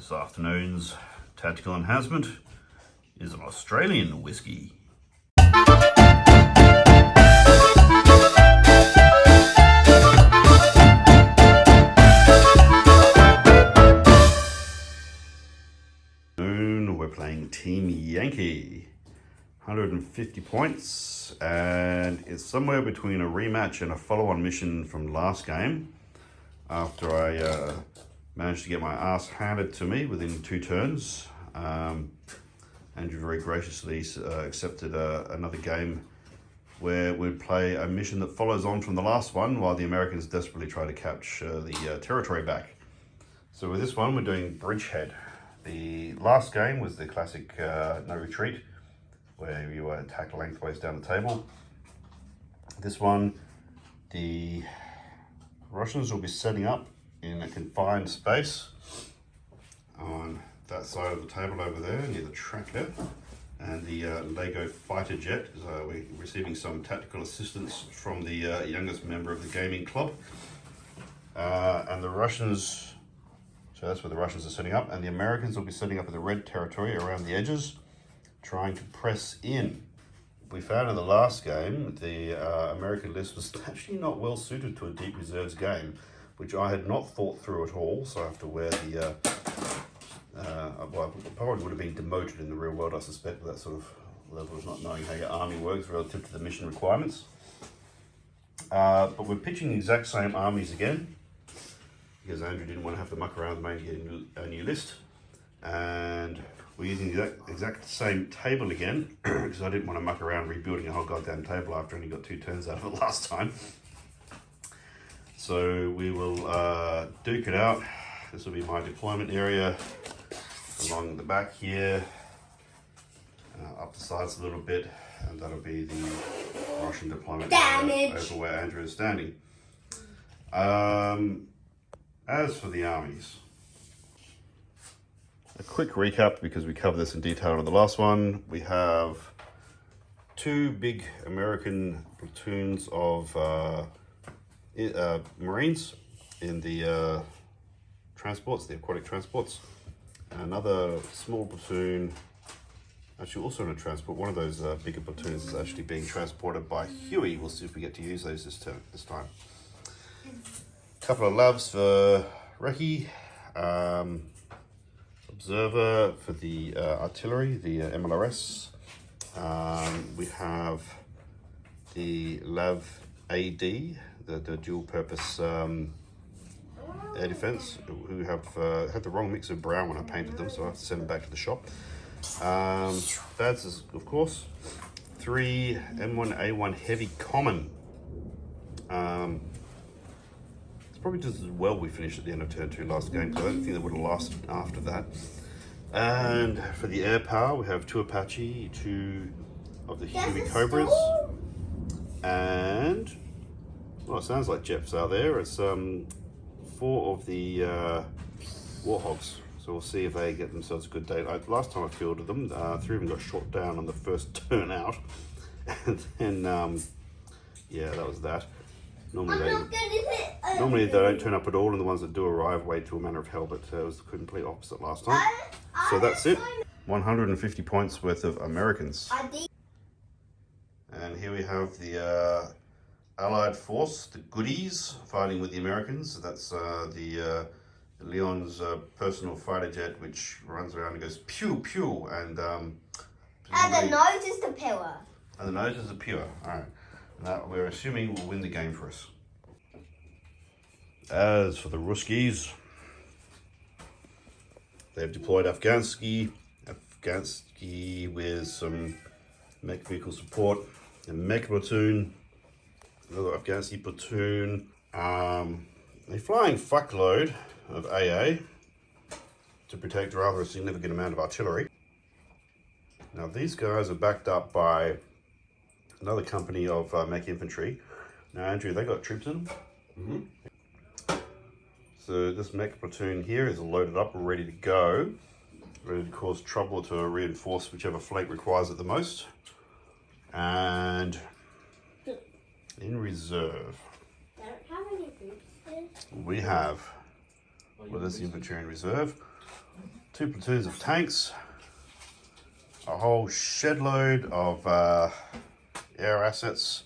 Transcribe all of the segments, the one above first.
This afternoon's tactical enhancement is an Australian whiskey. We're playing Team Yankee, 150 points, and it's somewhere between a rematch and a follow-on mission from last game after I managed to get my ass handed to me within 2 turns. Andrew very graciously accepted another game where we'd play a mission that follows on from the last one while the Americans desperately try to capture the territory back. So with this one, we're doing Bridgehead. The last game was the classic no retreat, where you attack lengthways down the table. This one, the Russians will be setting up in a confined space on that side of the table over there near the tracker, and the Lego fighter jet is we're receiving some tactical assistance from the youngest member of the gaming club, and the Russians. So that's where the Russians are setting up, and the Americans will be setting up in the red territory around the edges, trying to press in. We found in the last game the American list was actually not well suited to a deep reserves game, which I had not thought through at all. So I have to wear the well, I probably would have been demoted in the real world, I suspect, with that sort of level of not knowing how your army works relative to the mission requirements. But we're pitching the exact same armies again, because Andrew didn't want to have to muck around with getting a new list, and we're using the exact same table again because I didn't want to muck around rebuilding a whole goddamn table after I only got 2 turns out of it last time. So we will duke it out. This will be my deployment area along the back here, up the sides a little bit, and that'll be the Russian deployment area over where Andrew is standing. As for the armies, a quick recap because we covered this in detail in the last one. We have 2 big American platoons of Marines in the transports, the aquatic transports. Another small platoon, actually also in a transport. One of those bigger platoons is actually being transported by Huey. We'll see if we get to use those this time. Couple of labs for Recce, observer for the artillery, the MLRS. We have the LAV AD, the dual purpose air defense, who have had the wrong mix of brown when I painted them, so I have to send them back to the shop. That's, of course, 3 M1A1 heavy common. Probably just as well we finished at the end of turn 2 last game, because I don't think they would have lasted after that. And for the air power, we have 2 Apache, 2 of the Huey Cobras, and, well, it sounds like Jeff's out there. It's 4 of the Warhogs. So we'll see if they get themselves a good day. Last time I fielded them, 3 of them got shot down on the first turn out, and then yeah, that was that. Normally they don't turn up at all, and the ones that do arrive wait to a manner of hell, but it was the complete opposite last time. So that's it. 150 points worth of Americans. And here we have the Allied force, the goodies, fighting with the Americans. That's the Leon's personal fighter jet, which runs around and goes pew pew, and the nose is the pillar. And the nose is the pure. All right. That we're assuming will win the game for us. As for the Ruskies, they've deployed Afghansi with some Mech vehicle support, a Mech platoon, another Afghansi platoon, a flying fuckload of AA to protect rather a significant amount of artillery. Now these guys are backed up by another company of Mech infantry. Now, Andrew, they got troops in them? Mm-hmm. So this Mech platoon here is loaded up, ready to go, ready to cause trouble, to reinforce whichever flank requires it the most. And in reserve, we have, well, there's the infantry in reserve. 2 platoons of tanks, a whole shed load of air assets.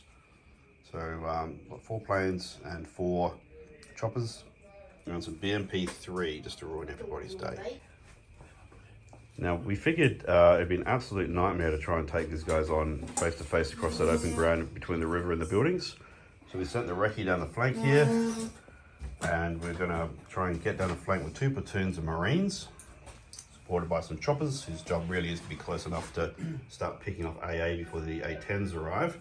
So 4 planes and 4 choppers, and some BMP-3 just to ruin everybody's day. Now we figured it'd be an absolute nightmare to try and take these guys on face to face across that open ground between the river and the buildings. So we sent the recce down the flank here, and we're going to try and get down the flank with 2 platoons of Marines, supported by some choppers, whose job really is to be close enough to start picking off AA before the A-10s arrive.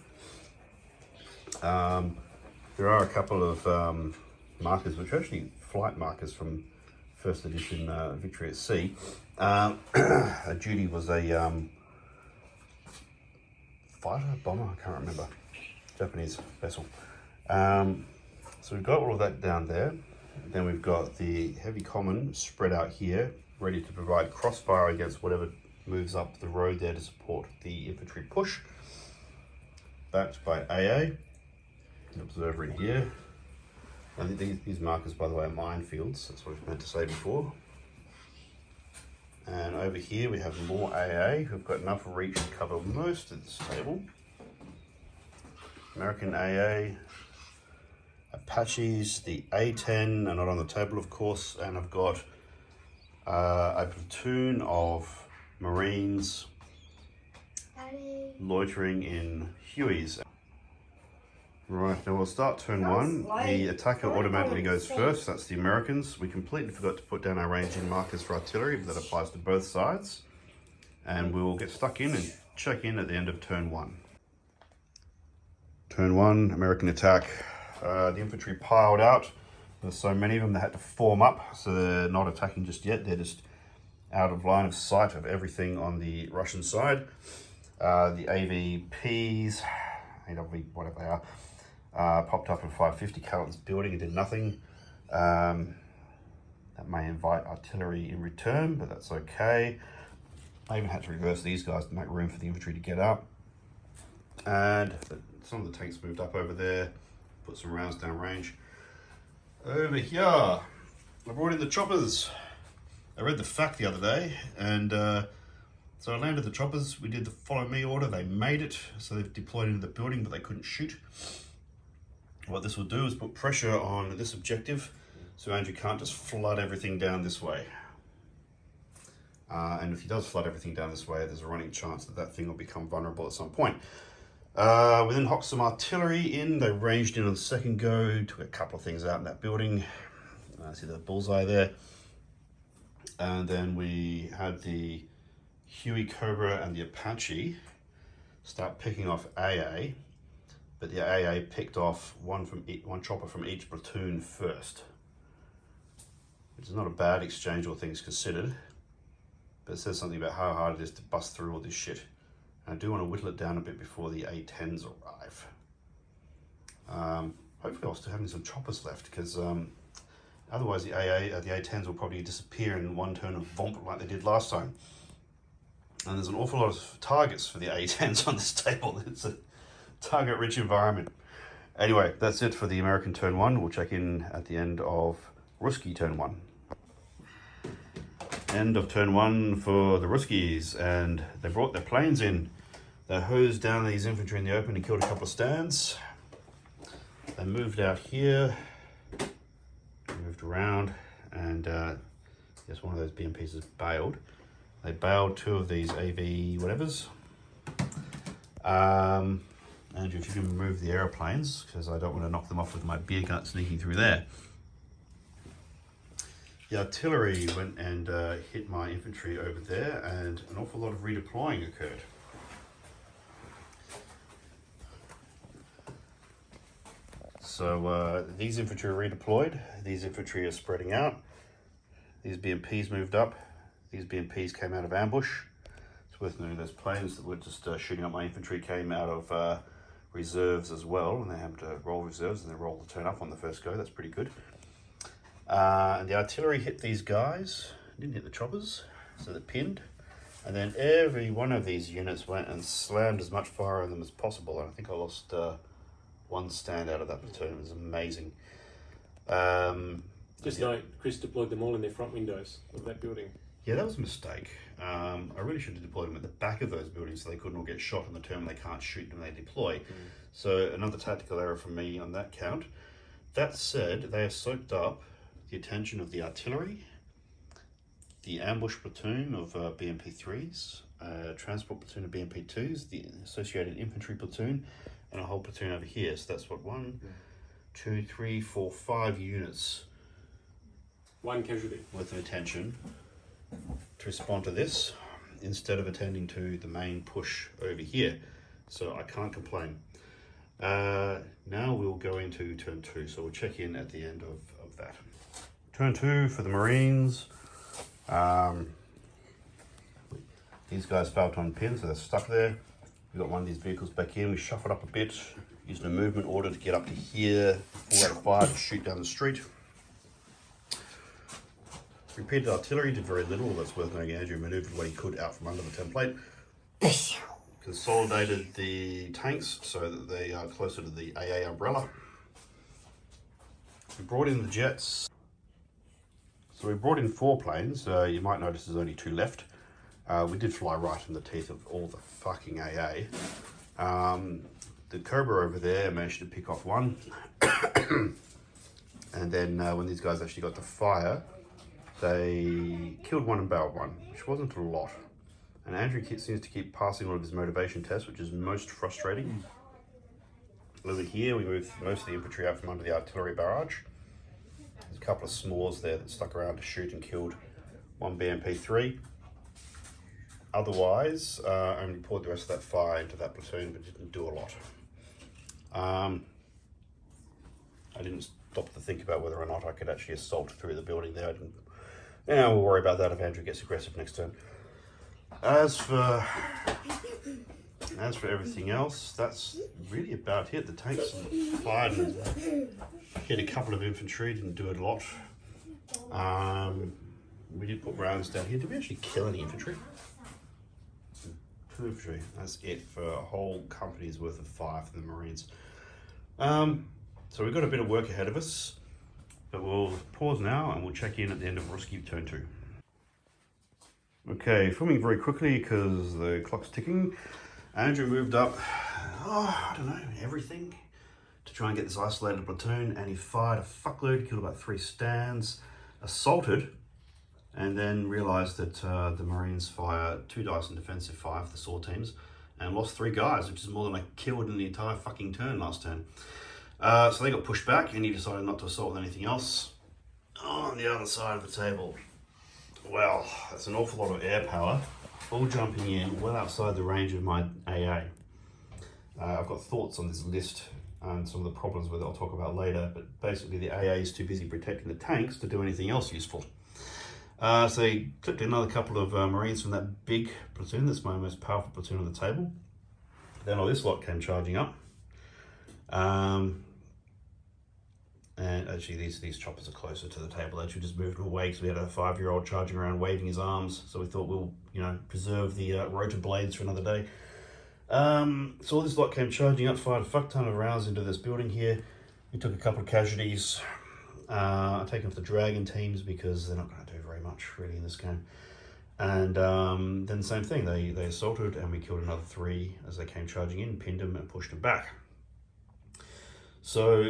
There are a couple of markers, which are actually flight markers from first edition Victory at Sea. A duty was a fighter, bomber, I can't remember, Japanese vessel. So we've got all of that down there. Then we've got the heavy common spread out here, ready to provide crossfire against whatever moves up the road there to support the infantry push. Backed by AA, an observer in here. I think these markers, by the way, are minefields. That's what I meant to say before. And over here we have more AA who've got enough reach to cover most of this table. American AA, Apaches, the A-10 are not on the table, of course, and I've got a platoon of Marines loitering in Hueys. Right, now we'll start turn 1. The attacker automatically goes first, that's the Americans. We completely forgot to put down our ranging markers for artillery, but that applies to both sides. And we will get stuck in and check in at the end of turn 1. Turn 1, American attack. The infantry piled out. There's so many of them they had to form up, so they're not attacking just yet. They're just out of line of sight of everything on the Russian side. The AVPs, AW, whatever they are, popped up in 550 Carlton's building and did nothing. That may invite artillery in return, but that's okay. I even had to reverse these guys to make room for the infantry to get up. And some of the tanks moved up over there, put some rounds down range. Over here, I brought in the choppers. I read the FAQ the other day, and so I landed the choppers. We did the follow me order. They made it, so they've deployed into the building, but they couldn't shoot. What this will do is put pressure on this objective, so Andrew can't just flood everything down this way. And if he does flood everything down this way, there's a running chance that that thing will become vulnerable at some point. We then hopped some artillery in. They ranged in on the second go, took a couple of things out in that building. See the bullseye there. And then we had the Huey Cobra and the Apache start picking off AA, but the AA picked off one chopper from each platoon first, which is not a bad exchange, all things considered, but it says something about how hard it is to bust through all this shit. And I do want to whittle it down a bit before the A-10s arrive. Hopefully I'll still have some choppers left, because otherwise the A-10s will probably disappear in one turn of vomp like they did last time. And there's an awful lot of targets for the A-10s on this table. It's a target-rich environment. Anyway, that's it for the American turn 1. We'll check in at the end of Ruski turn 1. End of turn 1 for the Ruskies, and they brought their planes in. They hosed down these infantry in the open and killed a couple of stands. They moved out here, moved around, and yes, one of those BMPs has bailed. They bailed 2 of these AV whatevers. Andrew, if you can remove the aeroplanes, because I don't want to knock them off with my beer gut sneaking through there. The artillery went and hit my infantry over there, and an awful lot of redeploying occurred. So these infantry are redeployed, these infantry are spreading out, these BMPs moved up, these BMPs came out of ambush. It's worth noting those planes that were just shooting up my infantry came out of reserves as well, and they happened to roll reserves and they rolled the turn up on the first go. That's pretty good. And the artillery hit these guys, didn't hit the choppers, so they pinned. And then every one of these units went and slammed as much fire on them as possible. And I think I lost one stand out of that platoon. It was amazing. Just like Chris deployed them all in their front windows of that building. Yeah, that was a mistake. I really should have deployed them at the back of those buildings so they couldn't all get shot on the turn when they can't shoot when they deploy. So another tactical error from me on that count. That said, they have soaked up the attention of the artillery, the ambush platoon of BMP-3s, transport platoon of BMP-2s, the associated infantry platoon, and a whole platoon over here. So that's what, 1, 2, 3, 4, 5 units. 1 casualty. Worth of attention to respond to this instead of attending to the main push over here. So I can't complain. Now we'll go into turn 2, so we'll check in at the end of that. Turn 2 for the Marines. These guys failed to unpin, so they're stuck there. We've got one of these vehicles back in. We shuffled up a bit, using a movement order to get up to here, 4 out of 5 to shoot down the street. Repeated artillery, did very little. That's worth noting. Andrew manoeuvred what he could out from under the template. Consolidated the tanks so that they are closer to the AA umbrella. We brought in the jets. So we brought in 4 planes. You might notice there's only 2 left. We did fly right in the teeth of all the fucking AA. The Cobra over there managed to pick off 1. And then when these guys actually got to fire, they killed 1 and barreled 1, which wasn't a lot. And Andrew seems to keep passing all of his motivation tests, which is most frustrating. Over here, we moved most of the infantry out from under the artillery barrage. There's a couple of s'mores there that stuck around to shoot and killed 1 BMP-3. Otherwise, only poured the rest of that fire into that platoon, but didn't do a lot. I didn't stop to think about whether or not I could actually assault through the building there. Now we'll worry about that if Andrew gets aggressive next turn. As for everything else, that's really about it. The tanks fired and hit a couple of infantry, didn't do it a lot. We did put rounds down here. Did we actually kill any infantry? 2 infantry. That's it for a whole company's worth of 5 for the Marines. So we've got a bit of work ahead of us. But we'll pause now and we'll check in at the end of Ruski turn 2. Okay, filming very quickly because the clock's ticking. Andrew moved up, I don't know, everything to try and get this isolated platoon, and he fired a fuckload, killed about 3 stands, assaulted, and then realised that the Marines fire 2 dice in defensive 5, the SWORD teams, and lost 3 guys, which is more than I killed in the entire fucking turn last turn. So they got pushed back and he decided not to assault with anything else. On the other side of the table, well, that's an awful lot of air power, all jumping in well outside the range of my AA. I've got thoughts on this list and some of the problems with it I'll talk about later, but basically the AA is too busy protecting the tanks to do anything else useful. So they clipped another couple of Marines from that big platoon, that's my most powerful platoon on the table. Then all this lot came charging up. And actually these choppers are closer to the table edge. We just moved them away because we had a 5-year-old charging around waving his arms. So we thought we'll, preserve the rotor blades for another day. So all this lot came charging up, fired a fuck ton of rounds into this building here. We took a couple of casualties. I've taken off the dragon teams because they're not going to do very much really in this game. And then the same thing, they assaulted and we killed another 3 as they came charging in, pinned them and pushed them back. So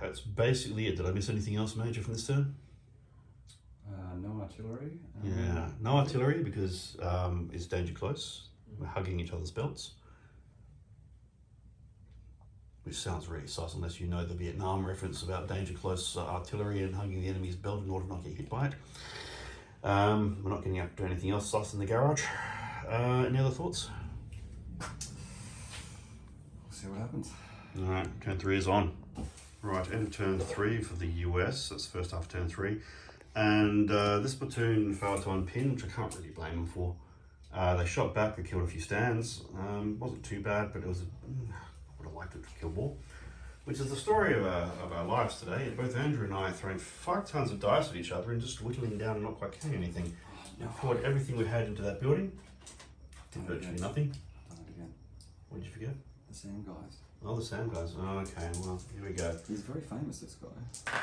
that's basically it. Did I miss anything else major from this turn? No artillery. Yeah, no artillery because it's danger close. We're hugging each other's belts. Which sounds really sus unless you know the Vietnam reference about danger close artillery and hugging the enemy's belt in order to not get hit by it. We're not getting up to anything else sus in the garage. Any other thoughts? We'll see what happens. Alright, turn 3 is on. Right, end of turn 3 for the US. That's the first half of turn 3. And this platoon failed to unpin, which I can't really blame them for. They shot back, they killed a few stands. Wasn't too bad, but it was, I would have liked it to kill more. Which is the story of our lives today. Both Andrew and I are throwing 5 tons of dice at each other and just whittling down and not quite killing anything. We poured everything we had into that building. Did virtually nothing. What did you forget? The same guys. Oh, the sand guys. Oh, okay, well, here we go. He's very famous, this guy.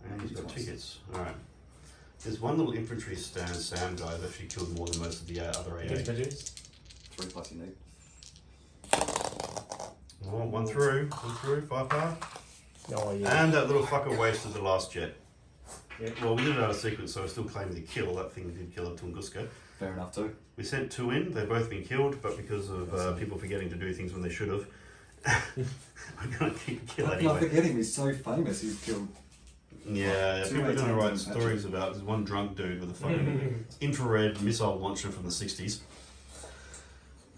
And he's got tickets. Alright. There's one little infantry stand, Sam guy, that actually killed more than most of the other AA. Expenditure. 3 plus you need. Oh, one through, 5-power. Oh, yeah. And that little fucker wasted the last jet. Yeah. Well, we did it out of sequence, so I still claiming the kill. That thing did kill a Tunguska. Fair enough too. We sent 2 in, they've both been killed, but because of people forgetting to do things when they should have, I'm going to keep kill How can I anyway. forget him? He's so famous. He's killed. Yeah, Two people are going to 18s write in stories action. about this one drunk dude with a fucking infrared missile launcher from the 60s.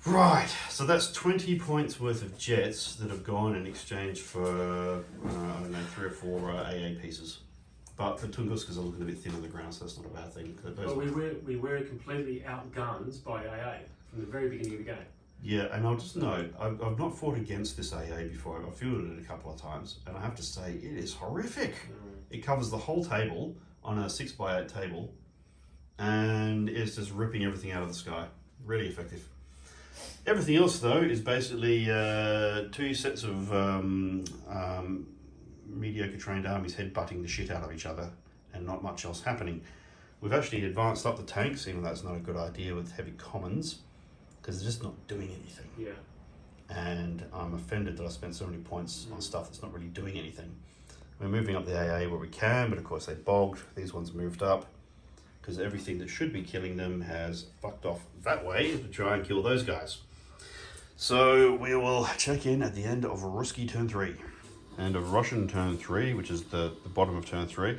Right, so that's 20 points worth of jets that have gone in exchange for, I don't know, 3 or 4 AA pieces. But the Tunguskas are looking a bit thin on the ground, so that's not a bad thing. Well, we were completely outgunned by AA from the very beginning of the game. Yeah, and I'll just note, I've not fought against this AA before. I've fielded it a couple of times, and I have to say, it is horrific. It covers the whole table on a 6x8 table, and it's just ripping everything out of the sky. Really effective. Everything else, though, is basically 2 sets of mediocre trained armies headbutting the shit out of each other, and not much else happening. We've actually advanced up the tanks, even though that's not a good idea with heavy commons, because they're just not doing anything. Yeah. And I'm offended that I spent so many points on stuff that's not really doing anything. We're moving up the AA where we can, but of course they bogged. These ones moved up, because everything that should be killing them has fucked off that way to try and kill those guys. So we will check in at the end of Ruski turn 3. End of Russian turn 3, which is the bottom of turn 3.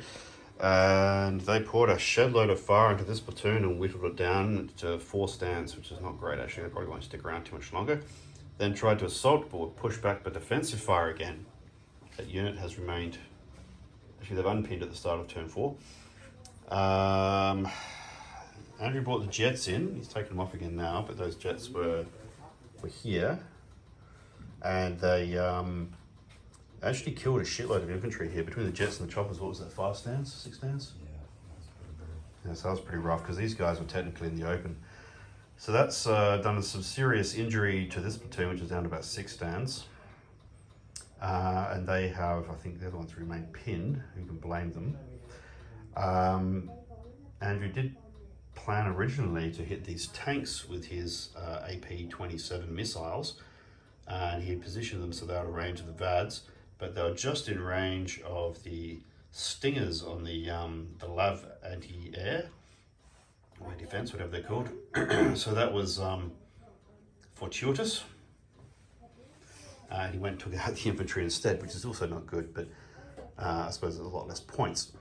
And they poured a shed load of fire into this platoon and whittled it down to 4 stands, which is not great actually. They probably won't stick around too much longer. Then tried to assault, but were pushed back by defensive fire again. That unit has remained, actually they've unpinned at the start of turn 4. Andrew brought the jets in. He's taken them off again now, but those jets were here. And they actually killed a shitload of infantry here. Between the jets and the choppers, what was that, 5 stands, 6 stands? Yeah, that's pretty brutal. Yeah, so that was pretty rough because these guys were technically in the open. So that's done some serious injury to this platoon, which is down to about 6 stands. And they have, I think they're the ones who remain pinned. Who can blame them? Andrew did plan originally to hit these tanks with his AP-27 missiles, and he had positioned them so they were out of range of the VADs, but they were just in range of the stingers on the LAV anti-air, or defense, whatever they're called. So that was fortuitous. He went and took out the infantry instead, which is also not good, but I suppose there's a lot less points.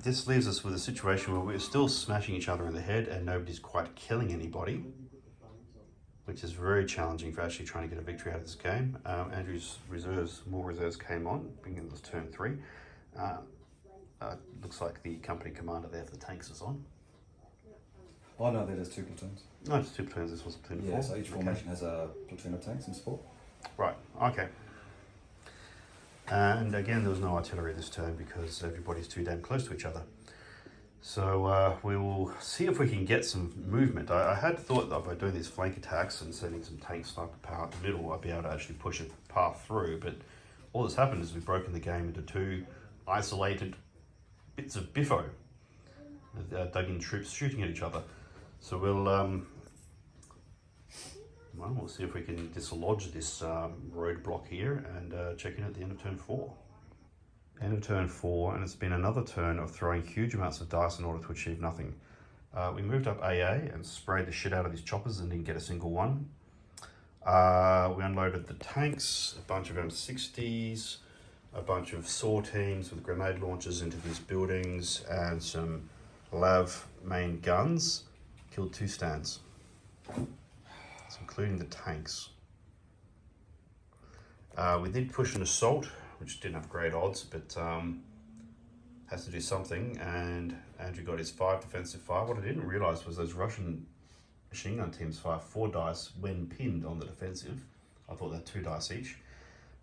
This leaves us with a situation where we're still smashing each other in the head and nobody's quite killing anybody, which is very challenging for actually trying to get a victory out of this game. Andrew's more reserves came on, bringing this turn 3. Looks like the company commander there for the tanks is on. Oh no, there's 2 platoons. No, it's 2 platoons, this was a platoon of 4. Yeah, so each formation has a platoon of tanks in support. Right, okay. And again, there was no artillery this turn because everybody's too damn close to each other. So we will see if we can get some movement. I had thought that by doing these flank attacks and sending some tank sniper power out the middle, I'd be able to actually push a path through, but all that's happened is we've broken the game into 2 isolated bits of biffo. Dug in troops shooting at each other. So we'll see if we can dislodge this roadblock here and check in at the end of turn 4. End of turn 4, and it's been another turn of throwing huge amounts of dice in order to achieve nothing. We moved up AA and sprayed the shit out of these choppers and didn't get a single one. We unloaded the tanks, a bunch of M60s, a bunch of SAW teams with grenade launchers into these buildings, and some LAV main guns. Killed 2 stands. Including the tanks. We did push an assault, which didn't have great odds, but has to do something, and Andrew got his 5 defensive fire. What I didn't realise was those Russian machine gun teams fire 4 dice when pinned on the defensive. I thought they had 2 dice each.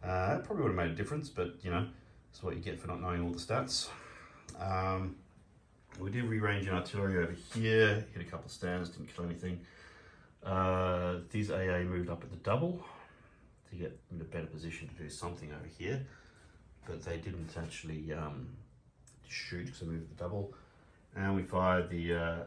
That probably would have made a difference, but you know, that's what you get for not knowing all the stats. We did rearrange an artillery over here, hit a couple of stands, didn't kill anything. These AA moved up at the double to get in a better position to do something over here, but they didn't actually shoot because I moved the double. And we fired the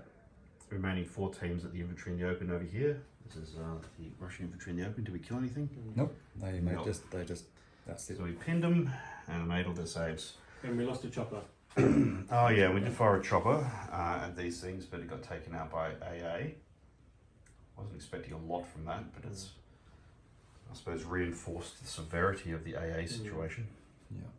remaining 4 teams at the infantry in the open over here. This is the Russian infantry in the open. Did we kill anything? Nope. They Nope. that's it. So we pinned them and made all their saves. And we lost a chopper. Oh yeah, we did fire a chopper at these things, but it got taken out by AA. Wasn't expecting a lot from that, but it's, I suppose, reinforced the severity of the AA situation. Yeah.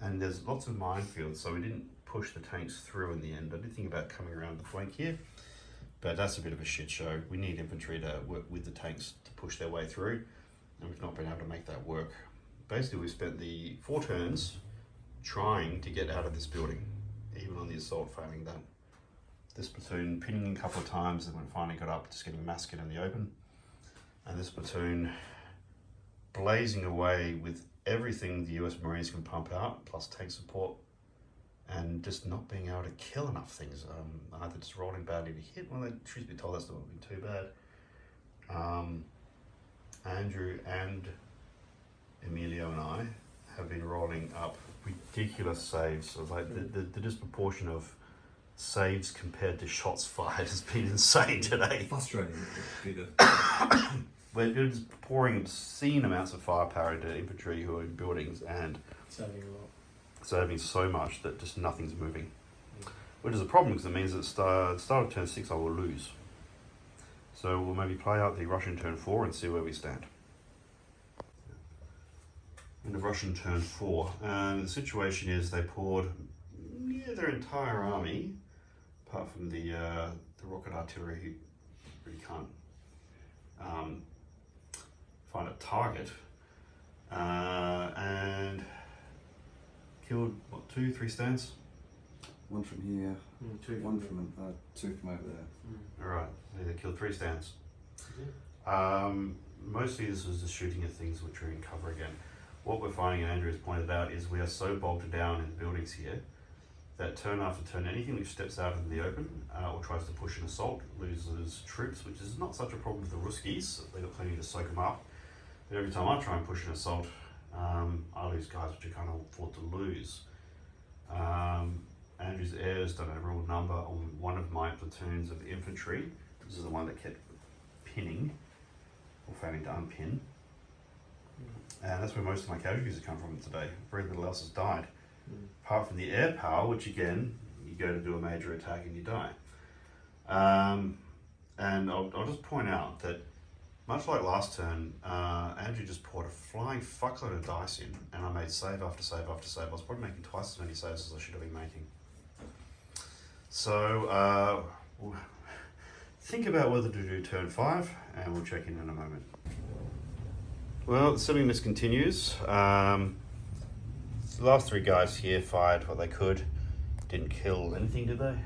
And there's lots of minefields, so we didn't push the tanks through in the end. I did think about coming around the flank here, but that's a bit of a shit show. We need infantry to work with the tanks to push their way through, and we've not been able to make that work. Basically, we spent the 4 turns trying to get out of this building, even on the assault, failing that. This platoon pinning a couple of times, and when it finally got up, just getting massacred in the open. And this platoon blazing away with everything the US Marines can pump out, plus tank support, and just not being able to kill enough things. Either just rolling badly to hit. Well, truth be told, that's not been too bad. Andrew and Emilio and I have been rolling up ridiculous saves. So like the disproportion of saves compared to shots fired has been insane today. Frustrating, Peter. We're just pouring obscene amounts of firepower into infantry who are in buildings and Saving a lot. saving so much that just nothing's moving. Which is a problem because it means that at the start of turn 6 I will lose. So we'll maybe play out the Russian turn 4 and see where we stand. In the Russian turn 4, and the situation is they poured near their entire army, apart from the rocket artillery who really can't find a target, and killed what, 2, 3 stands? One from here, 2 one from 2 from over there. Alright, they killed 3 stands. Yeah. Mostly this was just shooting at things which are in cover again. What we're finding, and Andrew has pointed out, is we are so bolted down in buildings here that turn after turn, anything which steps out in the open or tries to push an assault loses troops, which is not such a problem with the Ruskies. They've got plenty to soak them up. But every time I try and push an assault, I lose guys which I can't afford to lose. Andrew's Air's done a real number on one of my platoons of infantry. This is the one that kept pinning, or failing to unpin. And that's where most of my casualties have come from today. Very little else has died. Apart from the air power, which again, you go to do a major attack and you die. And I'll just point out that much like last turn, Andrew just poured a flying fuckload of dice in, and I made save after save after save. I was probably making twice as many saves as I should have been making. So, think about whether to do turn 5, and we'll check in a moment. Well, the silliness continues. The last 3 guys here fired what they could. Didn't kill anything, did they?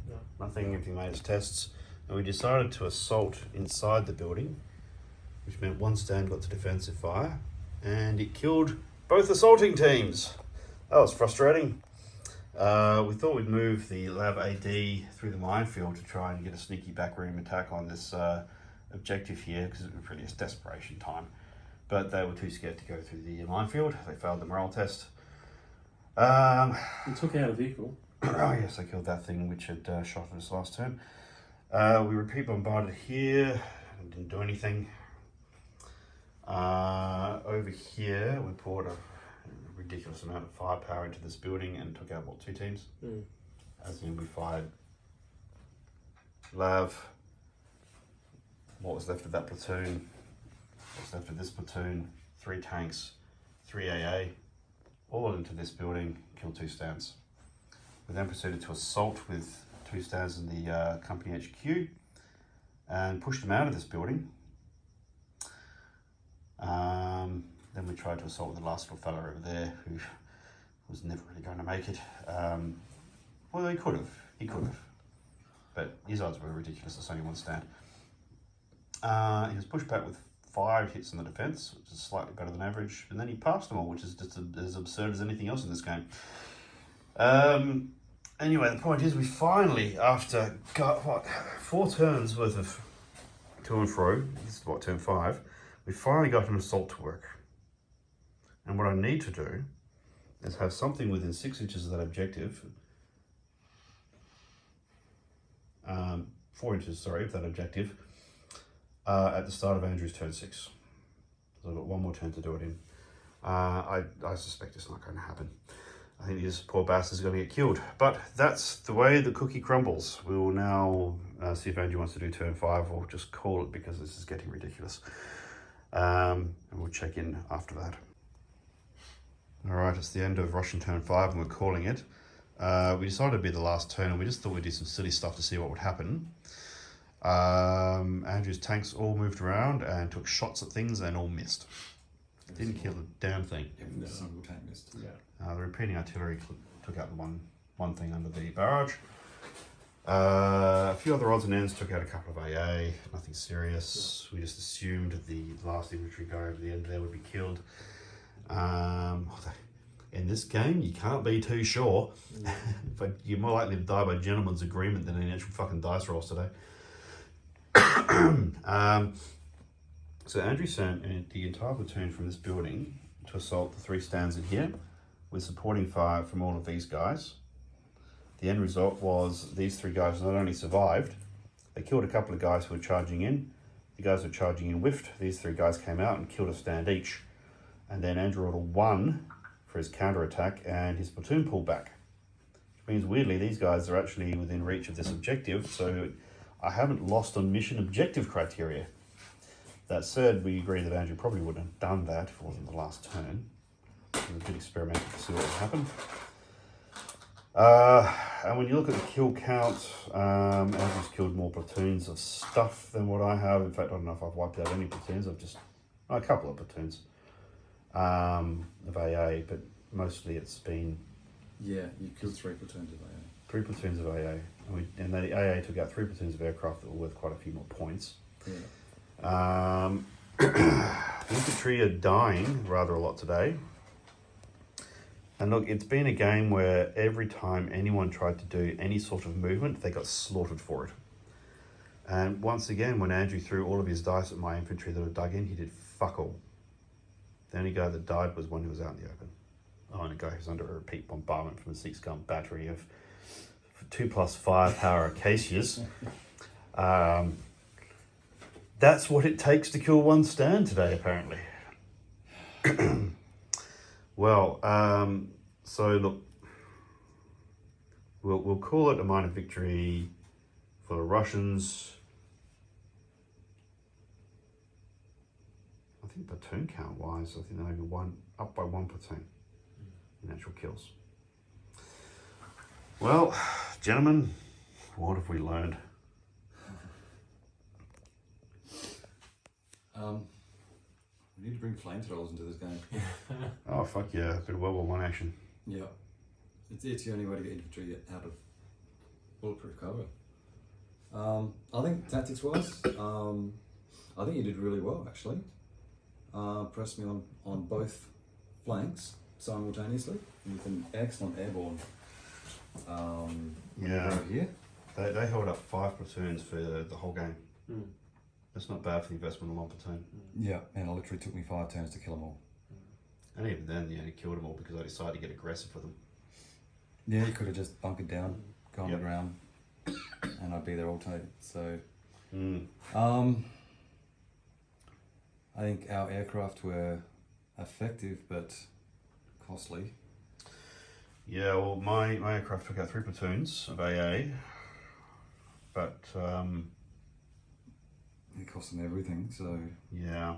No. Nothing, everything made its tests. And we decided to assault inside the building, which meant 1 stand got to defensive fire, and it killed both assaulting teams. That was frustrating. We thought we'd move the Lav AD through the minefield to try and get a sneaky backroom attack on this objective here, because it was really a desperation time. But they were too scared to go through the minefield. They failed the morale test. We took out a vehicle. Oh yes, they killed that thing which had shot at us last turn. We repeat bombarded here and didn't do anything. Over here, we poured a ridiculous amount of firepower into this building and took out, what, 2 teams? As in, we fired Lav, what was left of that platoon, what was left of this platoon, 3 tanks, 3 AA, all into this building, killed 2 stands. We then proceeded to assault with 2 stands in the company HQ and pushed them out of this building. Then we tried to assault with the last little fella over there who was never really going to make it. Well, he could have, but his odds were ridiculous. It's only 1 stand. He was pushed back with 5 hits in the defense, which is slightly better than average, and then he passed them all, which is just as absurd as anything else in this game. Anyway, the point is we finally, after 4 turns worth of to and fro, this is what, turn 5, we finally got an assault to work. And what I need to do is have something within 6 inches of that objective, 4 inches, sorry, of that objective, at the start of Andrew's turn 6. So I've got one more turn to do it in. I suspect it's not going to happen. I think this poor bastard's going to get killed. But that's the way the cookie crumbles. We will now see if Andrew wants to do turn 5 or just call it because this is getting ridiculous. And we'll check in after that. All right, it's the end of Russian turn 5 and we're calling it. We decided to be the last turn and we just thought we'd do some silly stuff to see what would happen. Andrew's tanks all moved around and took shots at things and all missed. Didn't kill a damn thing. Every single tank missed. Yeah. The repeating artillery took out one thing under the barrage. A few other odds and ends took out a couple of AA, nothing serious. We just assumed the last infantry guy over the end there would be killed. In this game, you can't be too sure, but you're more likely to die by gentleman's agreement than in actual fucking dice rolls today. So Andrew sent the entire platoon from this building to assault the 3 stands in here with supporting fire from all of these guys. The end result was these 3 guys not only survived, they killed a couple of guys who were charging in. The guys who were charging in whiffed. These 3 guys came out and killed a stand each. And then Andrew rolled a 1 for his counter-attack and his platoon pulled back. Which means weirdly these guys are actually within reach of this objective, so I haven't lost on mission objective criteria. That said, we agree that Andrew probably wouldn't have done that if it wasn't the last turn. It was a bit experimental to see what would happen. And when you look at the kill count, Andrew's killed more platoons of stuff than what I have. In fact, I don't know if I've wiped out any platoons. I've just, a couple of platoons of AA, but mostly it's been... Yeah, you killed 3 platoons of AA. 3 platoons of AA. And the AA took out 3 platoons of aircraft that were worth quite a few more points. Yeah. Infantry are dying rather a lot today. And look, it's been a game where every time anyone tried to do any sort of movement, they got slaughtered for it. And once again, when Andrew threw all of his dice at my infantry that were dug in, he did fuck all. The only guy that died was one who was out in the open. Oh, and a guy who's under a repeat bombardment from a 6-gun battery of 2+ firepower acacias. That's what it takes to kill one stand today, apparently. Well, so look, we'll call it a minor victory for the Russians. I think platoon count wise, I think they're maybe up by 1 platoon in actual kills. Well, gentlemen, what have we learned? We need to bring flamethrowers into this game. Oh, fuck yeah, a bit of World War I action. Yeah. It's the only way to get infantry out of bulletproof cover. I think tactics-wise, I think you did really well, actually. Pressed me on both flanks simultaneously with an excellent airborne over here. They held up 5 platoons for the whole game. That's not bad for the investment in 1 platoon. Yeah, and it literally took me 5 turns to kill them all. And even then, you only killed them all because I decided to get aggressive with them. Yeah, you could have just bunkered down, gone on the ground, and I'd be there all day. So, I think our aircraft were effective but costly. Yeah, well, my aircraft took out 3 platoons of AA, but it cost them everything. So yeah,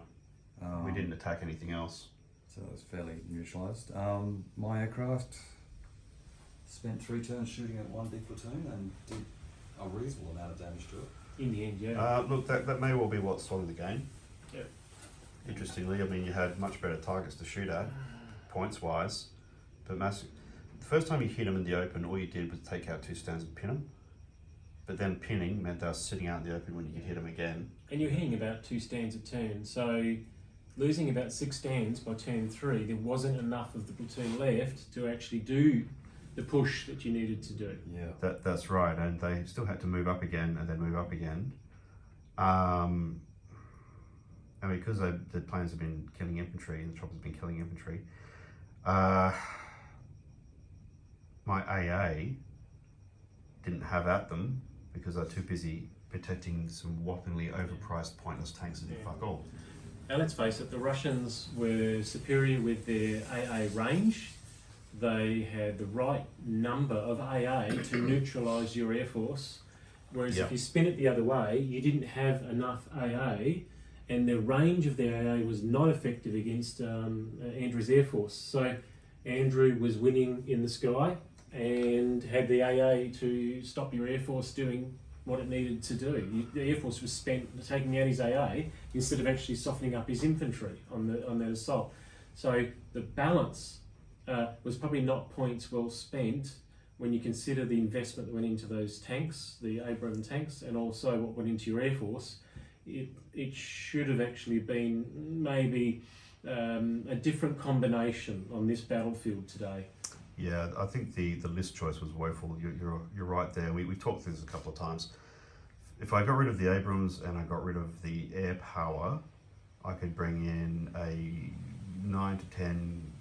we didn't attack anything else. So it was fairly neutralised. My aircraft spent 3 turns shooting at 1 big platoon and did a reasonable amount of damage to it. In the end, yeah. Look, that may well be what swallowed the game. Yeah. Interestingly, I mean, you had much better targets to shoot at, points-wise, but the first time you hit them in the open, all you did was take out 2 stands and pin them. But then pinning meant they were sitting out in the open when you could hit them again. And you're hitting about 2 stands a turn, so losing about 6 stands by turn 3, there wasn't enough of the platoon left to actually do the push that you needed to do. Yeah, that's right, and they still had to move up again and then move up again. and because the planes have been killing infantry and the choppers have been killing infantry, my AA didn't have at them because they're too busy protecting some whoppingly overpriced, pointless tanks that did fuck all. Now let's face it, the Russians were superior with their AA range. They had the right number of AA to neutralise your air force, whereas if you spin it the other way, you didn't have enough AA, and the range of the AA was not effective against Andrew's air force. So Andrew was winning in the sky and had the AA to stop your air force doing what it needed to do. The air force was spent taking out his AA instead of actually softening up his infantry on that assault. So the balance was probably not points well spent when you consider the investment that went into those tanks, the Abrams tanks, and also what went into your air force. It should have actually been maybe a different combination on this battlefield today. Yeah, I think the list choice was woeful. You're right there. We talked through this a couple of times. If I got rid of the Abrams and I got rid of the air power, I could bring in a 9 to 10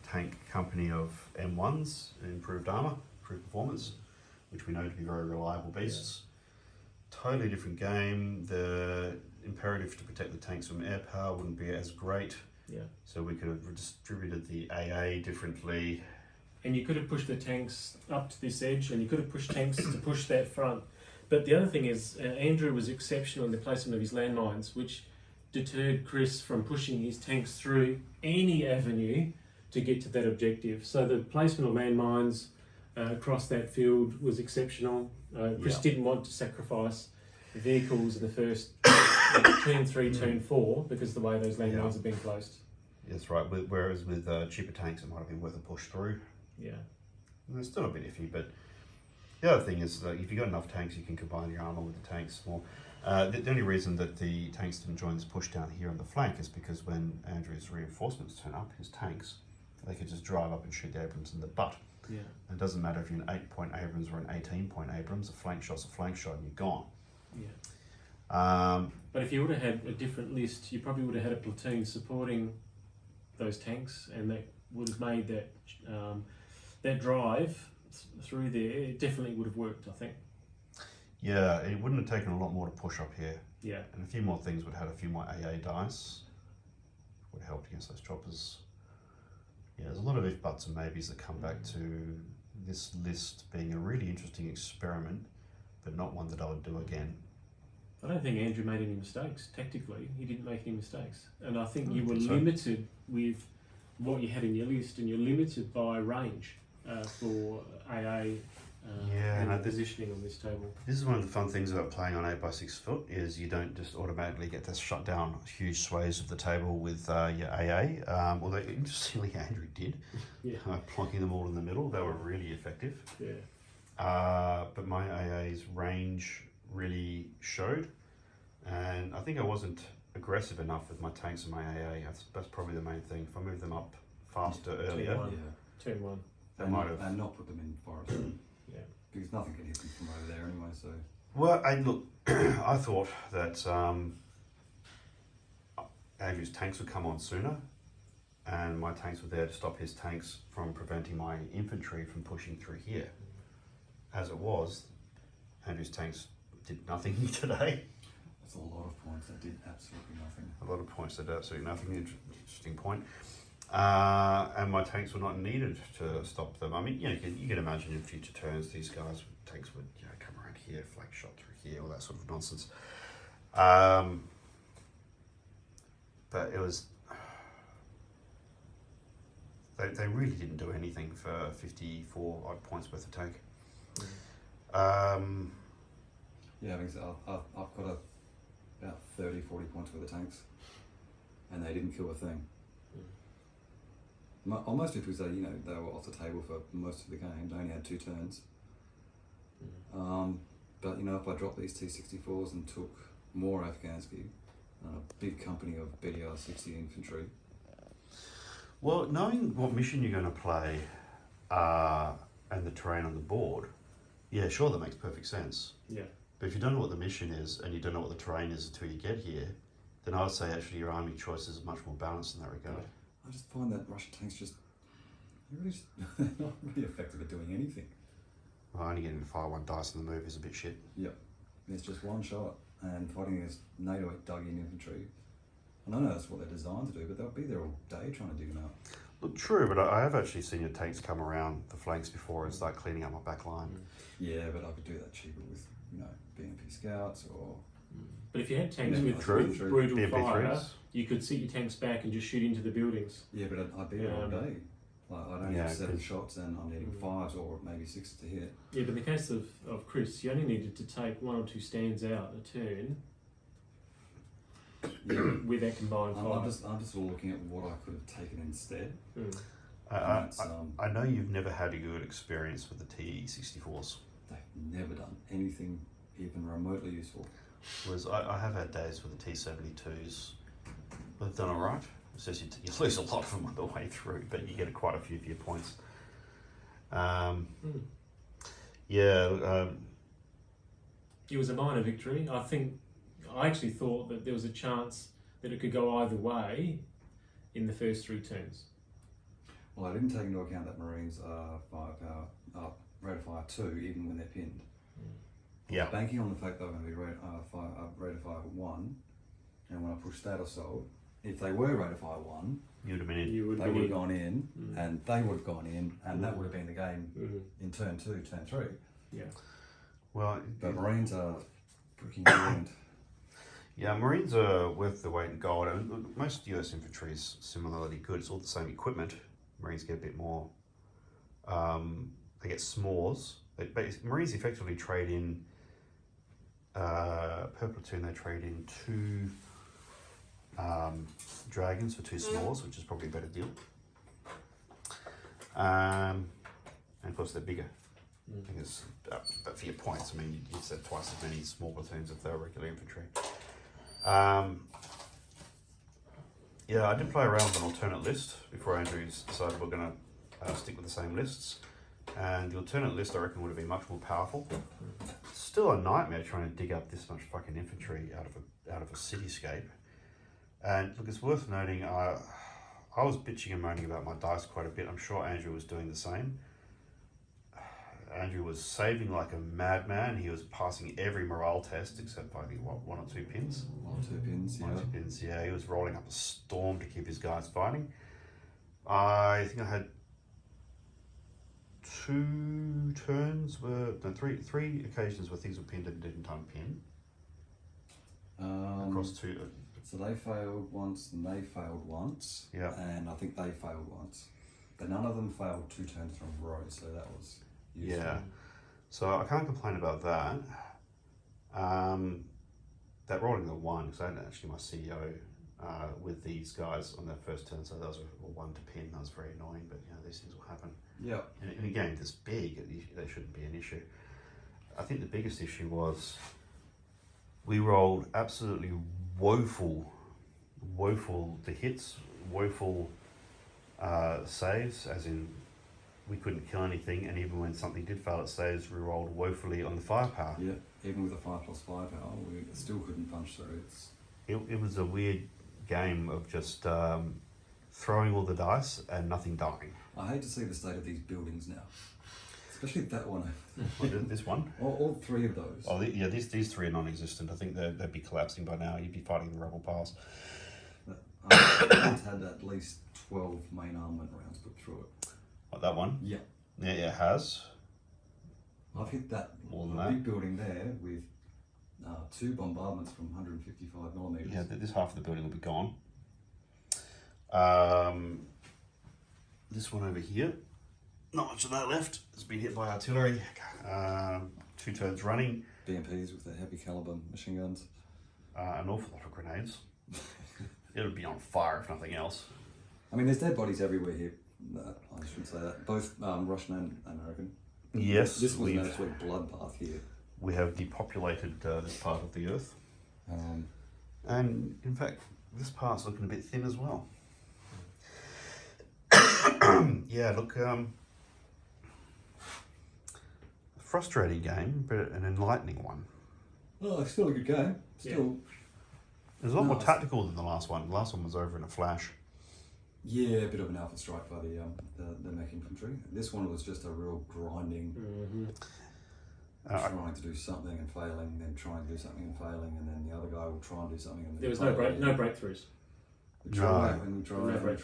tank company of M1s, improved armour, improved performance, which we know to be very reliable beasts. Totally different game. The imperative to protect the tanks from air power wouldn't be as great. Yeah. So we could have distributed the AA differently. And you could have pushed the tanks up to this edge, and you could have pushed tanks to push that front. But the other thing is, Andrew was exceptional in the placement of his landmines, which deterred Chris from pushing his tanks through any avenue to get to that objective. So the placement of landmines across that field was exceptional. Chris didn't want to sacrifice vehicles in the first turn 3, turn 4, because of the way those landmines have been placed. That's right. Whereas with cheaper tanks, it might have been worth a push through. Yeah. And it's still a bit iffy, but the other thing is if you've got enough tanks, you can combine your armour with the tanks more. The only reason that the tanks didn't join this push down here on the flank is because when Andrew's reinforcements turn up, his tanks, they could just drive up and shoot the Abrams in the butt. Yeah. And it doesn't matter if you're an 8-point Abrams or an 18-point Abrams, a flank shot's a flank shot and you're gone. Yeah. But if you would have had a different list, you probably would have had a platoon supporting those tanks, and that would have made that drive through there. It definitely would have worked, I think. Yeah, it wouldn't have taken a lot more to push up here. Yeah. And a few more things would have had a few more AA dice. Would have helped against those choppers. Yeah, there's a lot of if, buts and maybes that come back to this list being a really interesting experiment, but not one that I would do again. I don't think Andrew made any mistakes. Tactically, he didn't make any mistakes. And I think you were limited with what you had in your list, and you're limited by range for AA and positioning on this table. This is one of the fun things about playing on 8x6 foot is you don't just automatically get to shut down huge swathes of the table with your AA. Although interestingly, Andrew did, plonking them all in the middle. They were really effective. Yeah. But my AA's range really showed, and I think I wasn't aggressive enough with my tanks and my AA. That's probably the main thing. If I moved them up faster earlier, turn one, they might have, and not put them in forest. Because nothing can hit them from over there anyway. So well, look, I thought that Andrew's tanks would come on sooner, and my tanks were there to stop his tanks from preventing my infantry from pushing through here. As it was, Andrew's tanks did nothing today. That's a lot of points that did absolutely nothing. A lot of points that did absolutely nothing. Interesting point. And my tanks were not needed to stop them. I mean, you can imagine in future turns these guys, tanks would come around here, flank shot through here, all that sort of nonsense. But it was, they really didn't do anything for 54 odd points worth of tank. Yeah, because I've got about 30, 40 points worth of tanks, and they didn't kill a thing. Almost because they were off the table for most of the game. They only had 2 turns. But if I dropped these T-64s and took more Afghansi and a big company of BDR-60 infantry. Well, knowing what mission you're going to play and the terrain on the board, yeah, sure, that makes perfect sense. Yeah. But if you don't know what the mission is and you don't know what the terrain is until you get here, then I would say actually your army choices are much more balanced in that regard. I just find that Russian tanks they're really not really effective at doing anything. Well, only getting to fire one dice in the move is a bit shit. Yep. It's just one shot, and fighting against NATO dug-in infantry. And I know that's what they're designed to do, but they'll be there all day trying to dig them out. Look, true, but I have actually seen your tanks come around the flanks before and start cleaning up my back line. Yeah, but I could do that cheaper with, BMP scouts or... But if you had tanks Yeah, with true. brutal BMP fire, threes. you could sit your tanks back and just shoot into the buildings. Yeah, but I'd be there all day. Like, I don't have 7 shots and I'm needing 5s or maybe 6 to hit. Yeah, but in the case of Chris, you only needed to take 1 or 2 stands out a turn with that combined fire. I'm just all looking at what I could have taken instead. I know you've never had a good experience with the T-64s. They've never done anything even remotely useful. Whereas I have had days with the T-72s. They've done alright. It says you lose a lot of them on the way through, but you get quite a few for your points. It was a minor victory. I actually thought that there was a chance that it could go either way in the first 3 turns. Well, I didn't take into account that Marines are firepower, rate of fire 2, even when they're pinned. Yeah. Banking on the fact that they're going to be rate of fire 1, and when I pushed that assault, if they were rate of fire 1, you would have been in. You would they would have gone in, and they would have gone in, and that would have been the game in turn 2, turn 3. Yeah. Well, but Marines are freaking brilliant. Yeah, Marines are worth the weight in gold. And most US infantry is similarly good. It's all the same equipment. Marines get a bit more. They get s'mores. Marines effectively trade in. Per platoon, they trade in 2 dragons for 2 s'mores, which is probably a better deal. And of course, they're bigger. I think it's but for your points. I mean, you'd set twice as many small platoons if they were regular infantry. I did play around with an alternate list before Andrews decided we're going to stick with the same lists. And the alternate list, I reckon, would have been much more powerful. Still a nightmare trying to dig up this much fucking infantry out of a cityscape. And look, it's worth noting, I was bitching and moaning about my dice quite a bit. I'm sure Andrew was doing the same. Andrew was saving like a madman. He was passing every morale test except I think 1 or 2 pins. 1 or 2 pins, One or 2 pins, yeah. He was rolling up a storm to keep his guys fighting. I think I had 3 occasions where things were pinned and didn't unpin. Across 2. So they failed once and they failed once. Yeah. And I think they failed once. But none of them failed 2 turns in a row, so that was useful. Yeah. So I can't complain about that. That rolling the 1, because I had actually my CEO with these guys on their first turn, so that was a 1 to pin. That was very annoying, but these things will happen. Yeah. In a game this big, that shouldn't be an issue. I think the biggest issue was we rolled absolutely woeful the hits, woeful saves, as in we couldn't kill anything, and even when something did fail at saves, we rolled woefully on the firepower. Yeah, even with a 5+ firepower, we still couldn't punch through. It was a weird game of just throwing all the dice and nothing dying. I hate to see the state of these buildings now, especially that one. This one? All 3 of those. Oh, these 3 are non-existent. I think they'd be collapsing by now. You'd be fighting the rebel piles. It's had at least 12 main armament rounds put through it. Like that one? Yeah. Yeah, it has. I've hit that More than big building there with 2 bombardments from 155 millimeters. Yeah, this half of the building will be gone. This one over here, not much of that left. It's been hit by artillery. 2 turns running. BMPs with their heavy caliber machine guns. An awful lot of grenades. It'll be on fire if nothing else. I mean, there's dead bodies everywhere here. I shouldn't say that. Both Russian and American. Yes, this was an absolute bloodbath here. We have depopulated this part of the earth. And in fact, this part's looking a bit thin as well. Yeah, look, frustrating game, but an enlightening one. Oh, it's still a good game. Still It was a lot No, more tactical than the last one. The last one was over in a flash. Yeah, a bit of an alpha strike by the Mech infantry. This one was just a real grinding, trying to do something and failing, then trying to do something and failing, and then the other guy will try and do something and then There was no breakthroughs. We try No. and we try No and we breakthroughs.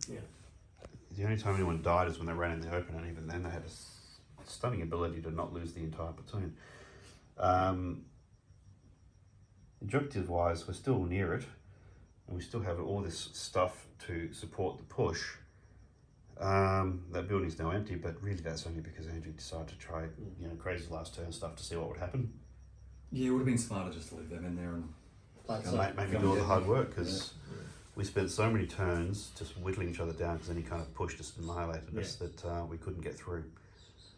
try. Yeah. The only time anyone died is when they ran in the open, and even then they had a stunning ability to not lose the entire platoon. Objective-wise, we're still near it, and we still have all this stuff to support the push. That building's now empty, but really that's only because Andrew decided to try, crazy last turn stuff to see what would happen. Yeah, it would have been smarter just to leave them in there and Maybe do all the hard work, because we spent so many turns just whittling each other down because then he kind of pushed us and annihilated us that we couldn't get through.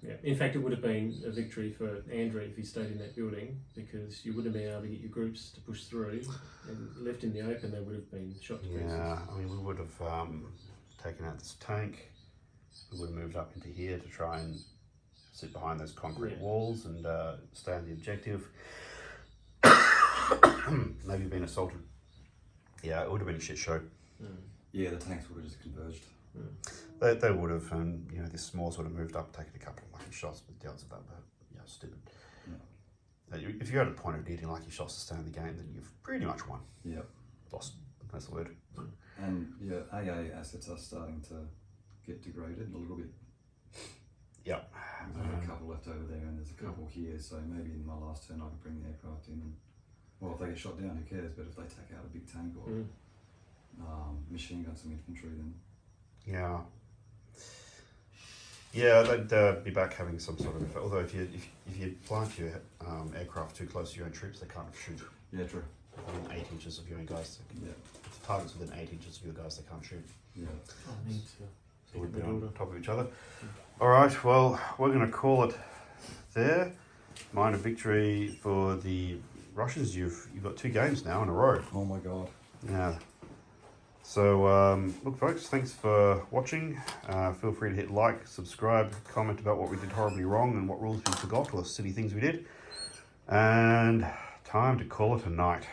Yeah. In fact, it would have been a victory for Andrew if he stayed in that building, because you would have been able to get your groups to push through, and left in the open they would have been shot to pieces. Yeah, I mean, we would have taken out this tank. We would have moved up into here to try and sit behind those concrete walls and stay on the objective. Maybe been assaulted. Yeah, it would have been a shit show. yeah, the tanks would have just converged. They would have, and this Smalls would have moved up, taken a couple of lucky shots, but the odds of that were stupid. If you're at a point of needing lucky shots to stay in the game, then you've pretty much won. Yep. Lost. That's the word. And yeah, AA assets are starting to get degraded a little bit. Yep. There's a couple left over there, and there's a couple here. So maybe in my last turn I could bring the aircraft in. And, well, if they get shot down, who cares? But if they take out a big tank or machine gun some infantry, then Yeah. Yeah, they'd be back having some sort of. Although if you plant your aircraft too close to your own troops, they can't shoot. yeah, true. Within 8 inches of your own guys. Yeah, If the target's within 8 inches of your guys, they can't shoot. yeah. I need to. So we'd be on top of each other. All right, well, we're going to call it there. Minor victory for the Russians. You've got 2 games now in a row. Oh my god. Yeah. So, look, folks, thanks for watching. Feel free to hit like, subscribe, comment about what we did horribly wrong and what rules we forgot or silly things we did. And time to call it a night.